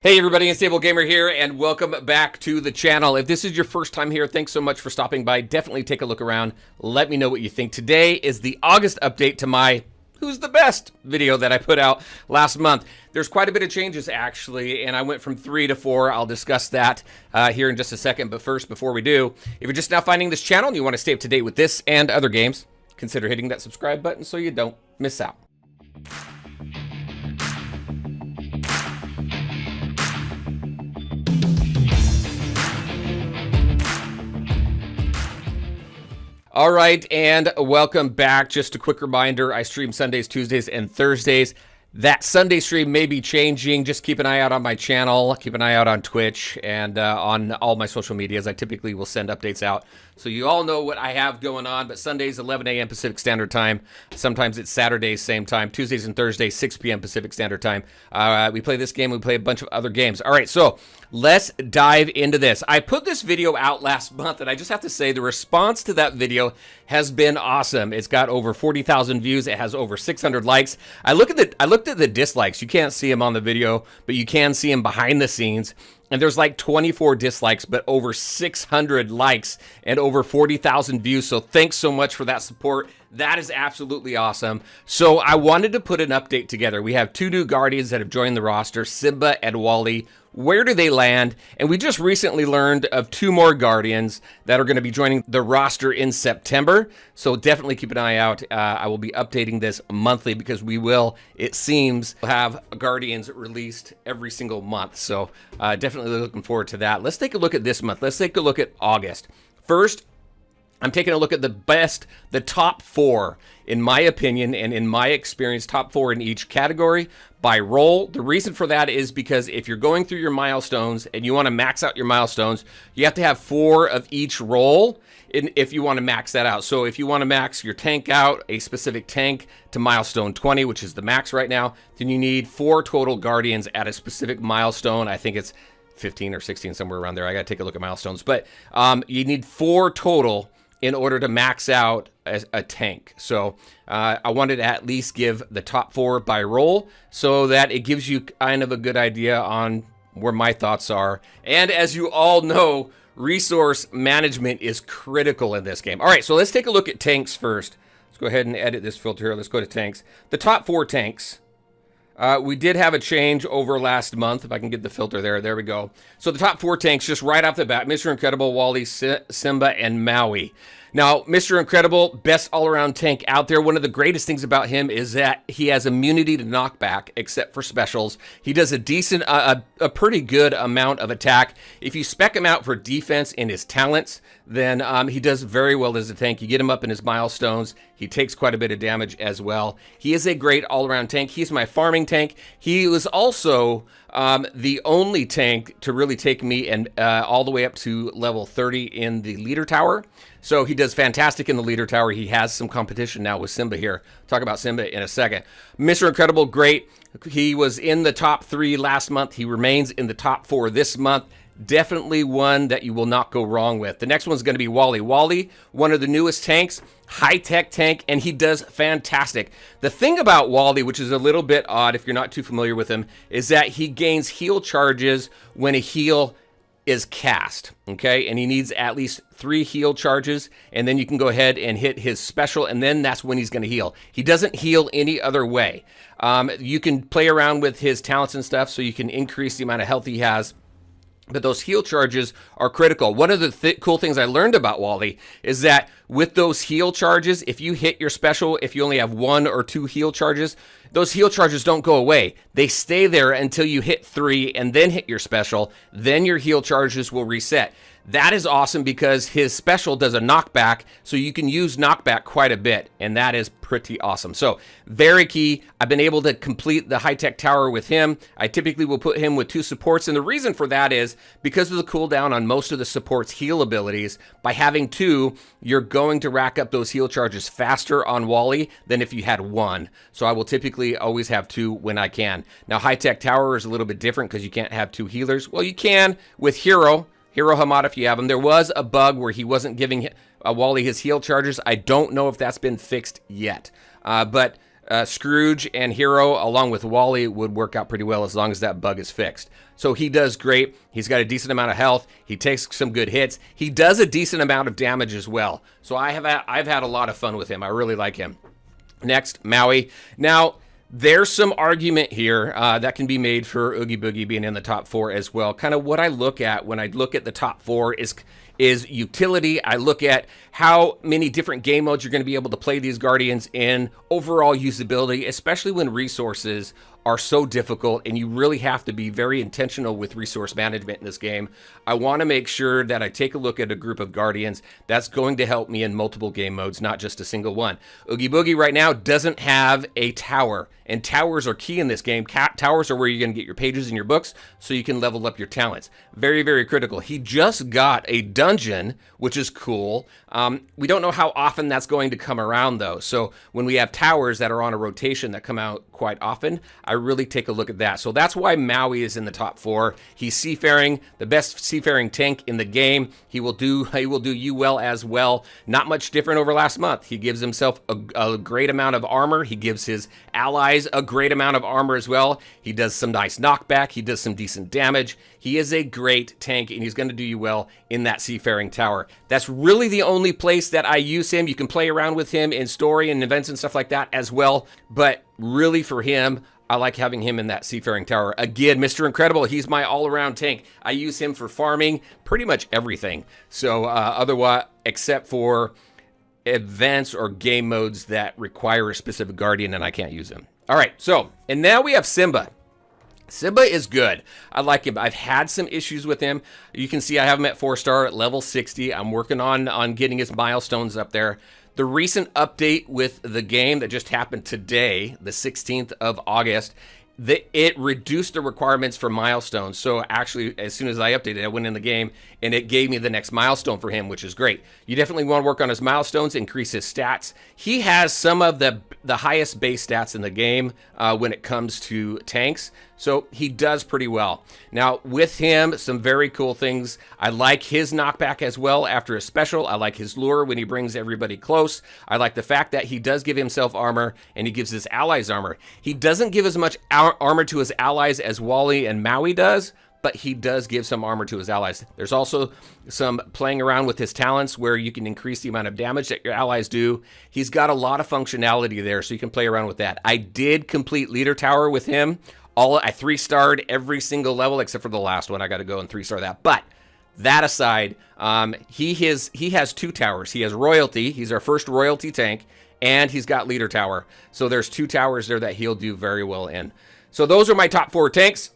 Hey everybody, Unstable Gamer here, and welcome back to the channel. If this is your first time here, thanks so much for stopping by. Definitely take a look around. Let me know what you think. Today is the August update to my Who's the Best video that I put out last month. There's quite a bit of changes actually, and I went from 3 to 4. I'll discuss that here in just a second. But first, before we do, if you're just now finding this channel and you want to stay up to date with this and other games, consider hitting that subscribe button so you don't miss out. All right, and welcome back. Just a quick reminder, I stream Sundays, Tuesdays, and Thursdays. That Sunday stream may be changing. Just keep an eye out on my channel. Keep an eye out on Twitch and on all my social medias. I typically will send updates out so you all know what I have going on. But Sundays, 11 a.m. Pacific Standard Time. Sometimes it's Saturdays, same time. Tuesdays and Thursdays, 6 p.m. Pacific Standard Time. We play this game. We play a bunch of other games. All right, so let's dive into this. I put this video out last month, and I just have to say the response to that video has been awesome. It's got over 40,000 views. It has over 600 likes. I looked at the dislikes. You can't see them on the video, but you can see them behind the scenes. And there's like 24 dislikes, but over 600 likes and over 40,000 views. So thanks so much for that support. That is absolutely awesome. So I wanted to put an update together. We have 2 new Guardians that have joined the roster, Simba and Wally. Where do they land? And we just recently learned of 2 more Guardians that are going to be joining the roster in September. So definitely keep an eye out. I will be updating this monthly because we will, it seems, have Guardians released every single month. So definitely looking forward to that. Let's take a look at this month. Let's take a look at August. First, I'm taking a look at the top 4, in my opinion, and in my experience, top 4 in each category by role. The reason for that is because if you're going through your milestones and you want to max out your milestones, you have to have 4 of each role if you want to max that out. So if you want to max your tank out, a specific tank to milestone 20, which is the max right now, then you need 4 total Guardians at a specific milestone. I think it's 15 or 16, somewhere around there. I got to take a look at milestones. But you need 4 total in order to max out a tank. So I wanted to at least give the top 4 by role so that it gives you kind of a good idea on where my thoughts are. And as you all know, resource management is critical in this game. All right, so let's take a look at tanks first. Let's go ahead and edit this filter here. Let's go to tanks. The top 4 tanks. We did have a change over last month. If I can get the filter there. There we go. So the top 4 tanks, just right off the bat, Mr. Incredible, Wally, Simba, and Maui. Now, Mr. Incredible, best all-around tank out there. One of the greatest things about him is that he has immunity to knockback, except for specials. He does a decent, a pretty good amount of attack. If you spec him out for defense in his talents, then he does very well as a tank. You get him up in his milestones. He takes quite a bit of damage as well. He is a great all-around tank. He's my farming tank. He was also the only tank to really take me and all the way up to level 30 in the leader tower. So he does fantastic in the leader tower. He has some competition now with Simba here. Talk about Simba in a second. Mr. Incredible, great. He was in the top 3 last month. He remains in the top 4 this month. Definitely one that you will not go wrong with. The next one's going to be Wally. Wally, one of the newest tanks, high-tech tank, and he does fantastic. The thing about Wally, which is a little bit odd if you're not too familiar with him, is that he gains heal charges when a heal is cast, okay? And he needs at least 3 heal charges, and then you can go ahead and hit his special, and then that's when he's going to heal. He doesn't heal any other way. You can play around with his talents and stuff, so you can increase the amount of health he has. But those heal charges are critical. One of the cool things I learned about Wally is that with those heal charges, if you hit your special, if you only have 1 or 2 heal charges, those heal charges don't go away. They stay there until you hit 3 and then hit your special. Then your heal charges will reset. That is awesome because his special does a knockback, so you can use knockback quite a bit, and that is pretty awesome. So very key. I've been able to complete the high-tech tower with him. I typically will put him with 2 supports, and the reason for that is because of the cooldown on most of the supports' heal abilities. By having 2, you're going to rack up those heal charges faster on Wally than if you had 1. So I will typically always have 2 when I can. Now, high-tech tower is a little bit different because you can't have 2 healers. Well, you can with Hero Hamada if you have him. There was a bug where he wasn't giving Wally his heal charges. I don't know if that's been fixed yet. But Scrooge and Hero, along with Wally, would work out pretty well as long as that bug is fixed. So he does great. He's got a decent amount of health. He takes some good hits. He does a decent amount of damage as well. So I've had a lot of fun with him. I really like him. Next, Maui. Now, there's some argument here that can be made for Oogie Boogie being in the top 4 as well. Kind of what I look at when I look at the top 4 is utility. I look at how many different game modes you're going to be able to play these Guardians in, overall usability, especially when resources are so difficult and you really have to be very intentional with resource management in this game. I want to make sure that I take a look at a group of Guardians that's going to help me in multiple game modes, not just a single one. Oogie Boogie right now doesn't have a tower, and towers are key in this game. Towers are where you're going to get your pages and your books so you can level up your talents. Very, very critical. He just got a dungeon, which is cool. We don't know how often that's going to come around though. So when we have towers that are on a rotation that come out quite often, I really take a look at that. So that's why Maui is in the top 4. He's seafaring, the best seafaring tank in the game. He will do you well as well. Not much different over last month. He gives himself a great amount of armor. He gives his allies a great amount of armor as well. He does some nice knockback. He does some decent damage. He is a great tank, and he's going to do you well in that seafaring tower. That's really the only place that I use him. You can play around with him in story and events and stuff like that as well, but really for him, I like having him in that seafaring tower. Again, Mr. Incredible, he's my all-around tank. I use him for farming, pretty much everything. So otherwise, except for events or game modes that require a specific Guardian, and I can't use him. All right, so, and now we have Simba. Simba is good. I like him. I've had some issues with him. You can see I have him at 4-star at level 60. I'm working on getting his milestones up there. The recent update with the game that just happened today, the 16th of August, it reduced the requirements for milestones. So actually, as soon as I updated, I went in the game and it gave me the next milestone for him, which is great. You definitely want to work on his milestones, increase his stats. He has some of the highest base stats in the game when it comes to tanks. So he does pretty well. Now with him, some very cool things. I like his knockback as well after a special. I like his lure when he brings everybody close. I like the fact that he does give himself armor and he gives his allies armor. He doesn't give as much armor to his allies as Wally and Maui does, but he does give some armor to his allies. There's also some playing around with his talents where you can increase the amount of damage that your allies do. He's got a lot of functionality there, so you can play around with that. I did complete Leader Tower with him. I 3-starred every single level except for the last one. I got to go and 3-star that. But that aside, he has 2 towers. He has Royalty. He's our first Royalty tank, and he's got Leader Tower. So there's 2 towers there that he'll do very well in. So those are my top 4 tanks.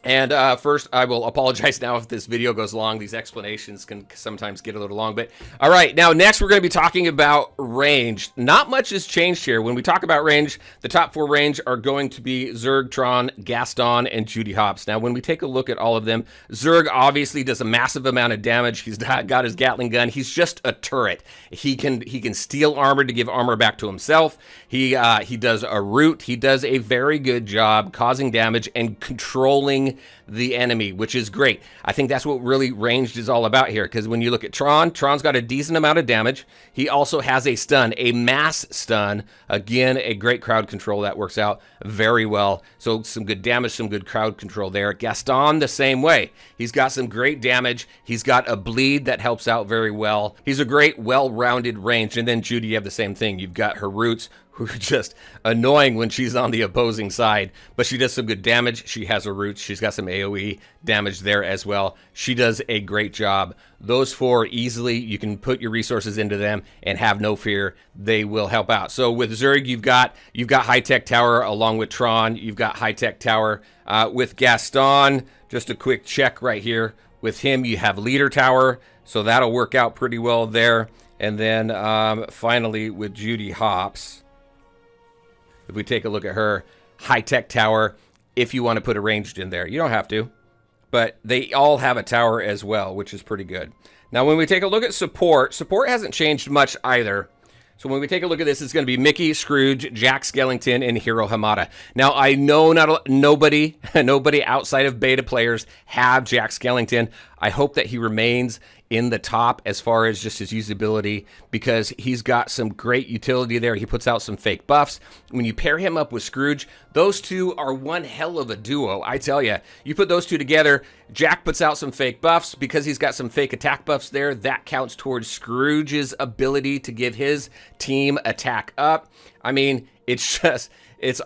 And first, I will apologize now if this video goes long. These explanations can sometimes get a little long. But all right, now next we're going to be talking about range. Not much has changed here. When we talk about range, the top 4 range are going to be Zurg, Tron, Gaston, and Judy Hopps. Now, when we take a look at all of them, Zurg obviously does a massive amount of damage. He's got his Gatling gun. He's just a turret. He can steal armor to give armor back to himself. He does a root. He does a very good job causing damage and controlling the enemy, which is great. I think that's what really ranged is all about here, because when you look at Tron's got a decent amount of damage. He also has a stun, a mass stun. Again, a great crowd control that works out very well. So some good damage, some good crowd control there. Gaston, the same way. He's got some great damage. He's got a bleed that helps out very well. He's a great, well-rounded range. And then Judy, you have the same thing. You've got her roots, who are just annoying when she's on the opposing side, but she does some good damage. She has a root. She's got some AoE damage there as well. She does a great job. Those 4 easily, you can put your resources into them and have no fear. They will help out. So with Zurg, you've got High Tech Tower along with Tron. You've got High Tech Tower. With Gaston, just a quick check right here. With him, you have Leader Tower, so that'll work out pretty well there. And then finally with Judy Hopps, if we take a look at her, High Tech Tower, if you want to put a ranged in there. You don't have to, but they all have a tower as well, which is pretty good. Now, when we take a look at support hasn't changed much either. So when we take a look at this, it's going to be Mickey, Scrooge, Jack Skellington, and Hiro Hamada. Now, I know nobody outside of beta players have Jack Skellington. I hope that he remains in the top as far as just his usability, because he's got some great utility there. He puts out some fake buffs. When you pair him up with Scrooge, those two are one hell of a duo. I tell you, you put those two together, Jack puts out some fake buffs because he's got some fake attack buffs there. That counts towards Scrooge's ability to give his team attack up. I mean, it's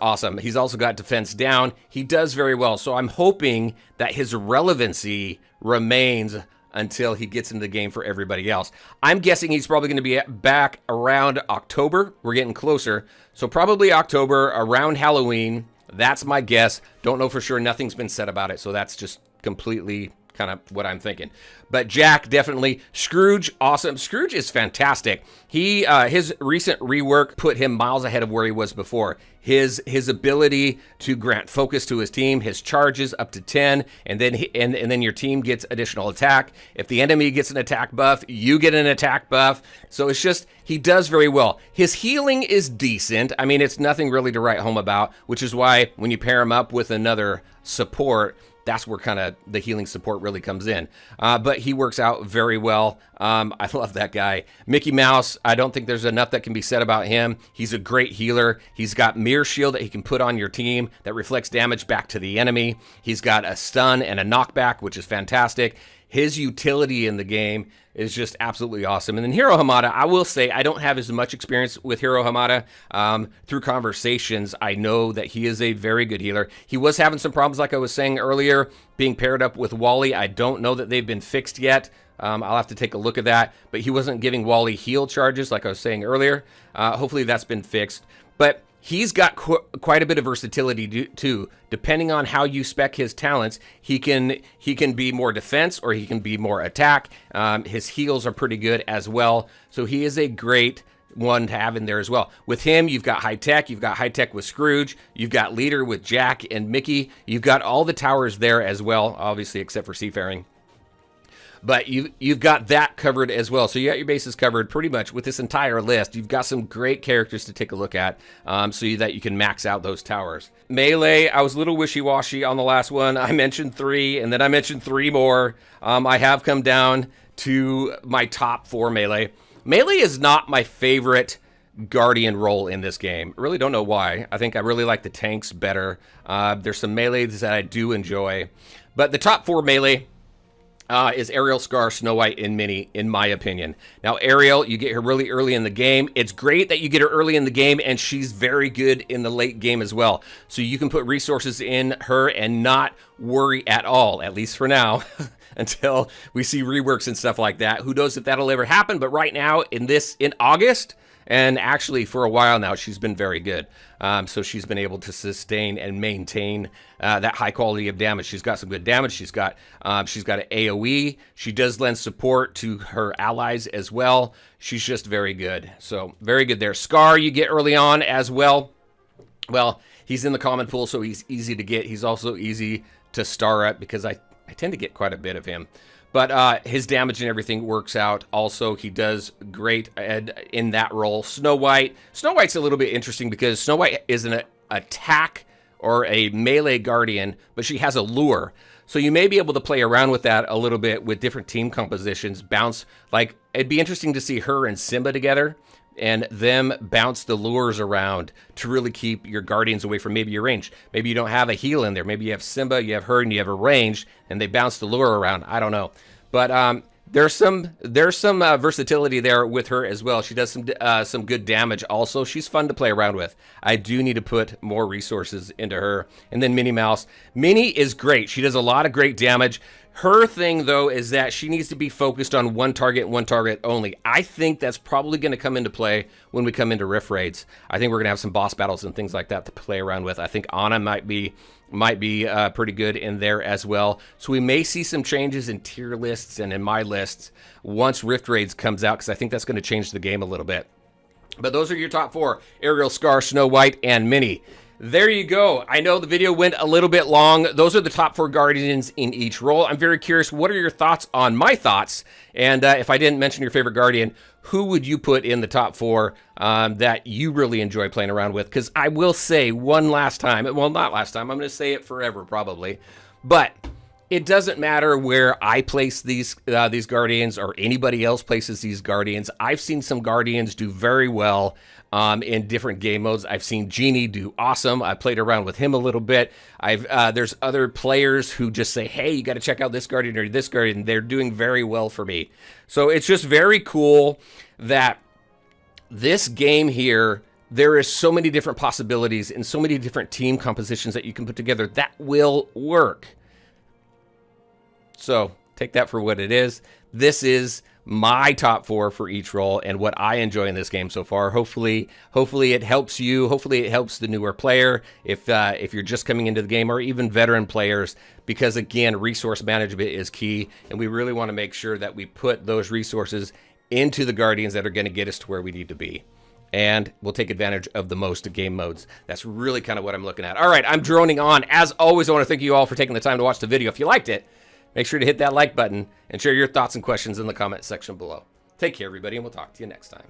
awesome. He's also got defense down. He does very well. So I'm hoping that his relevancy remains until he gets into the game for everybody else. I'm guessing he's probably going to be back around October. We're getting closer. So probably October, around Halloween. That's my guess. Don't know for sure. Nothing's been said about it. So that's just completely kind of what I'm thinking. But Jack, definitely. Scrooge, awesome. Scrooge is fantastic. His recent rework put him miles ahead of where he was before. His ability to grant focus to his team, his charges up to 10, and then your team gets additional attack. If the enemy gets an attack buff, you get an attack buff. So it's just, he does very well. His healing is decent. I mean, it's nothing really to write home about, which is why when you pair him up with another support, that's where kind of the healing support really comes in. But he works out very well. I love that guy. Mickey Mouse, I don't think there's enough that can be said about him. He's a great healer. He's got Mirror Shield that he can put on your team that reflects damage back to the enemy. He's got a stun and a knockback, which is fantastic. His utility in the game is just absolutely awesome. And then Hiro Hamada, I will say I don't have as much experience with Hiro Hamada. Through conversations, I know that he is a very good healer. He was having some problems, like I was saying earlier, being paired up with Wally. I don't know that they've been fixed yet. I'll have to take a look at that. But he wasn't giving Wally heal charges, like I was saying earlier. Hopefully that's been fixed. But he's got quite a bit of versatility too. Depending on how you spec his talents, he can be more defense or he can be more attack. His heals are pretty good as well. So he is a great one to have in there as well. With him, you've got high tech. You've got high tech with Scrooge. You've got leader with Jack and Mickey. You've got all the towers there as well, obviously except for Seafaring. But you've got that covered as well. So you got your bases covered pretty much with this entire list. You've got some great characters to take a look at so that you can max out those towers. Melee, I was a little wishy-washy on the last one. I mentioned 3, and then I mentioned 3 more. I have come down to my top 4 Melee. Melee is not my favorite Guardian role in this game. I really don't know why. I think I really like the tanks better. There's some Melees that I do enjoy. But the top 4 Melee is Ariel, Scar, Snow White, and Minnie, in my opinion. Now, Ariel, you get her really early in the game. It's great that you get her early in the game, and she's very good in the late game as well. So you can put resources in her and not worry at all, at least for now, until we see reworks and stuff like that. Who knows if that'll ever happen, but right now, in August, and actually for a while now, she's been very good. So she's been able to sustain and maintain that high quality of damage. She's got some good damage. She's got an AoE. She does lend support to her allies as well. She's just very good. So very good there. Scar, you get early on as well. Well, he's in the common pool, so he's easy to get. He's also easy to star up because I tend to get quite a bit of him. But his damage and everything works out. Also, he does great in that role. Snow White's a little bit interesting because Snow White is an attack or a melee guardian, but she has a lure. So you may be able to play around with that a little bit with different team compositions. It'd be interesting to see her and Simba together and them bounce the lures around to really keep your guardians away from maybe your range. Maybe you don't have a heal in there. Maybe you have Simba, you have her, and you have a range, and they bounce the lure around. I don't know. But there's some versatility there with her as well. She does some good damage also. She's fun to play around with. I do need to put more resources into her. And then Minnie Mouse. Minnie is great. She does a lot of great damage. Her thing, though, is that she needs to be focused on one target only. I think that's probably going to come into play when we come into Rift Raids. I think we're going to have some boss battles and things like that to play around with. I think Ana might be pretty good in there as well. So we may see some changes in tier lists and in my lists once Rift Raids comes out, because I think that's going to change the game a little bit. But those are your top 4: Ariel, Scar, Snow White, and Minnie. There you go. I know the video went a little bit long. Those are the top 4 Guardians in each role. I'm very curious, what are your thoughts on my thoughts? And if I didn't mention your favorite Guardian, who would you put in the top 4 that you really enjoy playing around with? Because I will say one last time, well, not last time, I'm going to say it forever probably, but It doesn't matter where I place these Guardians or anybody else places these Guardians. I've seen some Guardians do very well in different game modes. I've seen Genie do awesome. I played around with him a little bit. There's other players who just say, hey, you got to check out this Guardian or this Guardian. They're doing very well for me. So it's just very cool that this game here, there is so many different possibilities and so many different team compositions that you can put together that will work. So take that for what it is. This is my top 4 for each role and what I enjoy in this game so far. Hopefully it helps you. Hopefully it helps the newer player if you're just coming into the game, or even veteran players, because again, resource management is key, and we really want to make sure that we put those resources into the Guardians that are going to get us to where we need to be. And we'll take advantage of the most game modes. That's really kind of what I'm looking at. All right, I'm droning on. As always, I want to thank you all for taking the time to watch the video. If you liked it, make sure to hit that like button and share your thoughts and questions in the comment section below. Take care, everybody, and we'll talk to you next time.